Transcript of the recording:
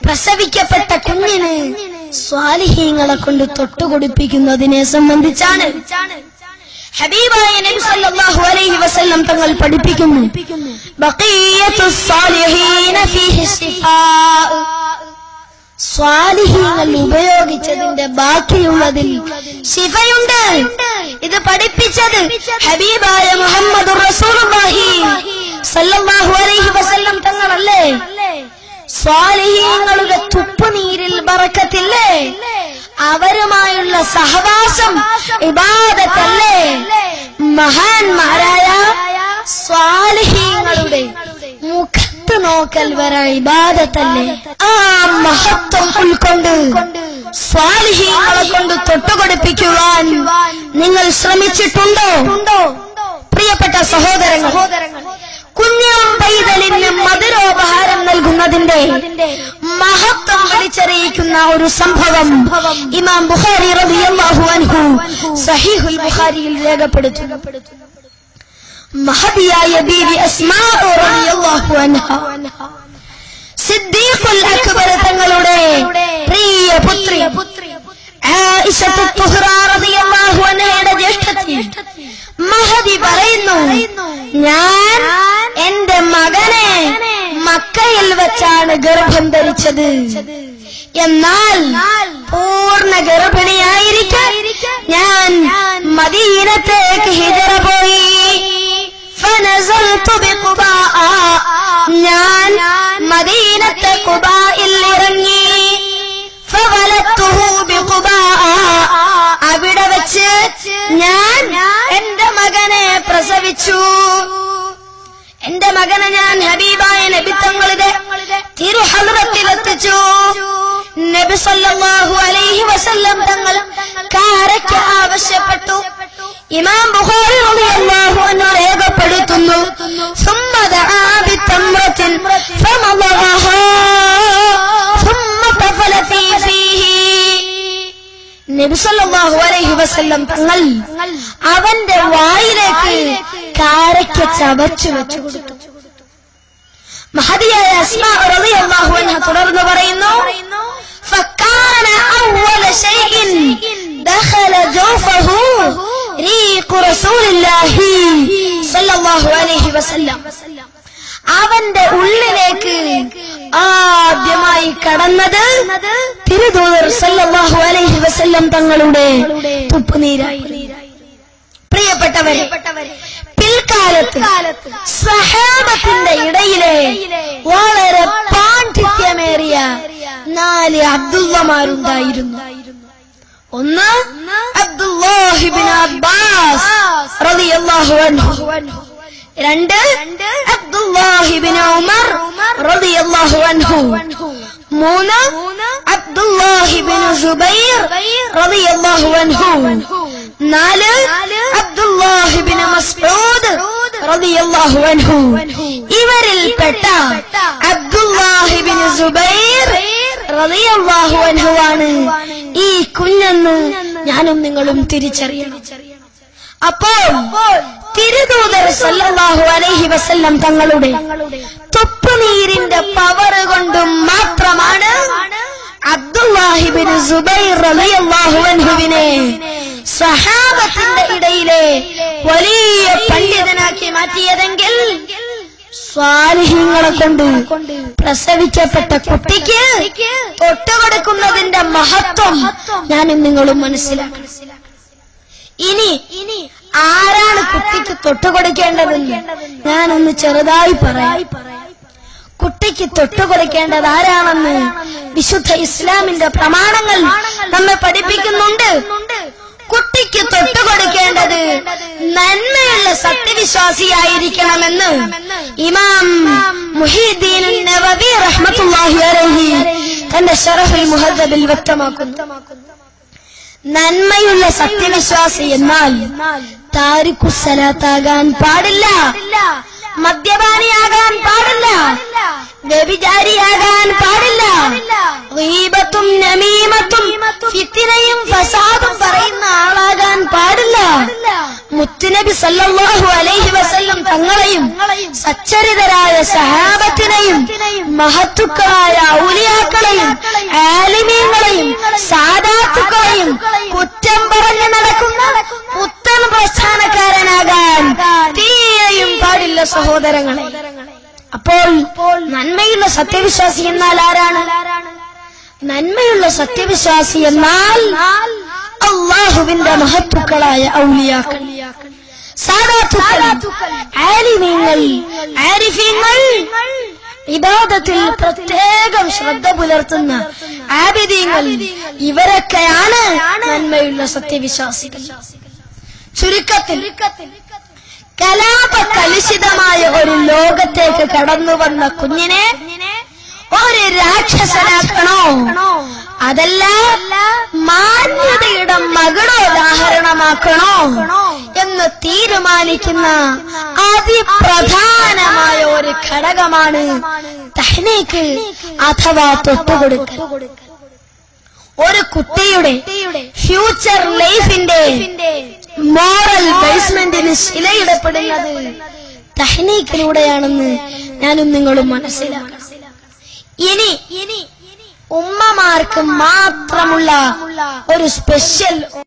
പ്രസവിക്കപ്പെട്ട കുഞ്ഞിന് സ്വാലിഹീങ്ങളെ കൊണ്ട് തൊട്ടുകൊടുപ്പിക്കുന്നതിനെ സംബന്ധിച്ചാണ് ഹബീബായ നബി സല്ലല്ലാഹു അലൈഹി വസല്ലം തങ്ങൾ പഠിപ്പിക്കുന്നു, ബഖിയത്തുസ് സാലിഹീന ഫീഹി ശിഫാ. സ്വാലിഹീങ്ങൾ ഉപയോഗിച്ചതിന്റെ ബാക്കിയുള്ളതിൽ ശിഫയുണ്ട്. ഇത് പഠിപ്പിച്ചത് ഹബീബായ മുഹമ്മദുർ റസൂലുള്ളാഹി സല്ലല്ലാഹു അലൈഹി വസല്ലം തങ്ങളല്ലേ. സ്വാലിഹീങ്ങളുടെ തുപ്പുനീരിൽ ബറക്കത്തില്ലേ, അവരുമായുള്ള സഹവാസം ഇബാദത്തല്ലേ, മഹാന്മാരായ സ്വാലിഹീങ്ങളുടെ മുഖത്ത് നോക്കൽ വരെ ഇബാദത്തല്ലേ. ആ മഹത്വം ഉൾക്കൊണ്ട് സ്വാലിഹീങ്ങളെ കൊണ്ട് തൊട്ടുകൊടുപ്പിക്കുവാൻ നിങ്ങൾ ശ്രമിച്ചിട്ടുണ്ടോ? പ്രിയപ്പെട്ട സഹോദരങ്ങൾ, കുഞ്ഞാം പൈതലിന് മധുരോപഹാരം നൽകുന്നതിന്റെ മഹത്വം വിളിച്ചറിയിക്കുന്ന ഒരു സംഭവം ഇമാം ബുഖാരി റളിയല്ലാഹു അൻഹു സഹീഹുൽ ബുഖാരിയിൽ രേഖപ്പെടുത്തുന്നു. മഹദിയായ ബീവി അസ്മാ റളിയല്ലാഹു അൻഹാ സിദ്ദീഖുൽ അക്ബർ തങ്ങളുടെ പ്രിയ പുത്രി ആയിഷത്തു തുഹ്റ റളിയല്ലാഹു അൻഹയുടെ ജ്യേഷ്ഠത്തി മഹദി പറയുന്നു, ഞാൻ എന്റെ മകനെ മക്കയിൽ വെച്ചാണ് ഗർഭം ധരിച്ചത്. എന്നാൽ പൂർണ്ണ ഗർഭിണിയായിരിക്കെ ഞാൻ മദീനത്തേക്ക് ഹിജറ പോയി. ഫനസൽതു ബിഖുബാ, ഞാൻ മദീനത്തെ ഖുബായിൽ ഇറങ്ങി. ഫവലത്തുഹു ബിഖുബാ, അവിടെ വെച്ച് ഞാൻ എന്റെ മകനെ പ്രസവിച്ചു. എന്റെ മകനെ ഞാൻ ഹബീബായ നബി തങ്ങളുടെ തിരുഹദ്റത്തിലെത്തിച്ചു. നബി സല്ലല്ലാഹു അലൈഹി വസല്ലം തങ്ങൾ കാരയ്ക്ക് ആവശ്യപ്പെട്ടു. ഇമാം ബുഖാരി റളിയല്ലാഹു അൻഹു രേഖപ്പെടുത്തുന്നു, ثم دعا بتمرة فمضغها ثم طفل فيه. നബി സല്ലല്ലാഹു അലൈഹി വസല്ലം തങ്ങൾ അവന്റെ വായിലേക്ക് കാരയ്ക്ക ചവച്ചു വെച്ചു കൊടുത്തു. മഹദിയായ അസ്മാ റളിയല്ലാഹു അൻഹ തുടർന്ന് പറയുന്നു, فكان أول شيء دخل جوفه ريق رسول الله صلى الله عليه وسلم. അവന്റെ ഉള്ളിലേക്ക് ആദ്യമായി കടന്നത് തിരുദൂതർ സല്ലല്ലാഹു അലൈഹി വസല്ലം തങ്ങളുടെ തുപ്പുനീരായിരുന്നു. പ്രിയപ്പെട്ടവരെ, പിൽക്കാലത്ത് സഹാബത്തിന്റെ ഇടയിലെ വളരെ പാണ്ഡിത്യമേറിയ 4 അബ്ദുള്ളമാരുണ്ടായിരുന്നു. ഒന്ന് അബ്ദുല്ലാഹി ഇബ്നു അബ്ബാസ് റളിയല്ലാഹു അൻഹു, 2 അബ്ദുല്ലാഹി ഇബ്നു ഉമർ റളിയല്ലാഹു അൻഹു, 3 അബ്ദുല്ലാഹി ഇബ്നു സുബൈർ റളിയല്ലാഹു അൻഹു, 4 അബ്ദുല്ലാഹി ഇബ്നു മസ്ഊദ് റളിയല്ലാഹു അൻഹു. ഇവരിൽപ്പെട്ട അബ്ദുല്ലാഹി ഇബ്നു സുബൈർ റളിയല്ലാഹു അൻഹു ആണ് ഈ കുഞ്ഞെന്ന് ഞാനും നിങ്ങളും തിരിച്ചറിയണം. അപ്പോൾ തിരുദൂതർ സല്ലല്ലാഹു അലൈഹി വസല്ലം തങ്ങളുടെ തുപ്പുനീരിന്റെ പവർ കൊണ്ടും മാത്രമാണ് അബ്ദുല്ലാഹി ഇബ്നു സുബൈർ റളിയല്ലാഹു അൻഹുവിനെ സഹാബത്തിന്റെ ഇടയിലെ വലിയ പണ്ഡിതനാക്കി മാറ്റിയതെങ്കിൽ സ്വാലിഹീങ്ങളെ കൊണ്ട് പ്രസവിക്കപ്പെട്ട കുട്ടിക്ക് തൊട്ടുകൊടുക്കുന്നതിന്റെ മഹത്വം ഞാനും നിങ്ങളും മനസ്സിലാക്കണം. ഇനി ആരാണ് കുട്ടിക്ക് തൊട്ടുകൊടുക്കേണ്ടതെന്ന് ഞാനൊന്ന് ചെറുതായി പറയാം. കുട്ടിക്ക് തൊട്ടുകൊടുക്കേണ്ടത് ആരാണെന്ന് വിശുദ്ധ ഇസ്ലാമിന്റെ പ്രമാണങ്ങൾ നമ്മെ പഠിപ്പിക്കുന്നുണ്ട്. കുട്ടിക്ക് തൊട്ടുകൊടുക്കേണ്ടത് നന്മയുള്ള സത്യവിശ്വാസിയായിരിക്കണമെന്ന് ഇമാം മുഹീദ്ദീൻ നവവി റഹ്മത്തുള്ളാഹി അലൈഹി തന്റെ ശറഹുൽ മുഹദ്ദബിൽ വ്യക്തമാക്കുന്നു. നന്മയുള്ള സത്യവിശ്വാസി എന്നാൽ താരിഖുസ്സലാത്താകാൻ പാടില്ല, മദ്യപാനിയാകാൻ പാടില്ല, വ്യഭിചാരിയാകാൻ പാടില്ല, ഗീബത്തും നമീമത്തും ഫിത്നയും ഫസാദും പറയുന്ന ആളാകാൻ പാടില്ല. മുത്തുനബി സല്ലല്ലാഹു അലൈഹി വസല്ലം തങ്ങളെയും സച്ചരിതരായ സഹാബത്തിനെയും മഹത്തുക്കളായ ഔലിയാക്കളെയും ആലിമീങ്ങളെയും സാദാത്തുക്കളെയും കുറ്റം പറഞ്ഞു നടക്കുന്ന പുത്തൻ പ്രസ്ഥാനക്കാരനാകാൻ തീരെയും പാടില്ല സഹോദരങ്ങളെ. അപ്പോൾ നന്മയുള്ള സത്യവിശ്വാസി എന്നാൽ ആരാണ്? നന്മയുള്ള സത്യവിശ്വാസി എന്നാൽ അല്ലാഹുവിന്റെ മഹത്തുക്കളായ ഔലിയാക്കൾ, സാദാത്തുക്കൾ, ആലിമീങ്ങൾ, ആരിഫീങ്ങൾ, ഇബാദത്തിൽ പ്രത്യേകം ശ്രദ്ധ പുലർത്തുന്ന ആബിദീങ്ങൾ, ഇവരൊക്കെയാണ് നന്മയുള്ള സത്യവിശ്വാസികൾ. ചുരുക്കത്തിൽ കലാപകലുഷിതമായ ഒരു ലോകത്തേക്ക് കടന്നു വന്ന കുഞ്ഞിനെ ഒരു രാക്ഷസനാക്കണോ അതല്ല മാന്യതയുടെ മകുടോദാഹരണമാക്കണോ എന്ന് തീരുമാനിക്കുന്ന അതിപ്രധാനമായ ഒരു ഘടകമാണ് തഹ്നീക്ക് അഥവാ തൊട്ടുകൊടുക്കൽ. ഒരു കുട്ടിയുടെ ഫ്യൂച്ചർ ലൈഫിന്റെ മോറൽ ബേസ്മെന്റിന് ശിലയിടപ്പെടുന്നത് തഹ്നീക്കിലൂടെയാണെന്ന് ഞാനും നിങ്ങളും മനസ്സിലാക്കണം. ഇനി ഉമ്മമാർക്ക് മാത്രമുള്ള ഒരു സ്പെഷ്യൽ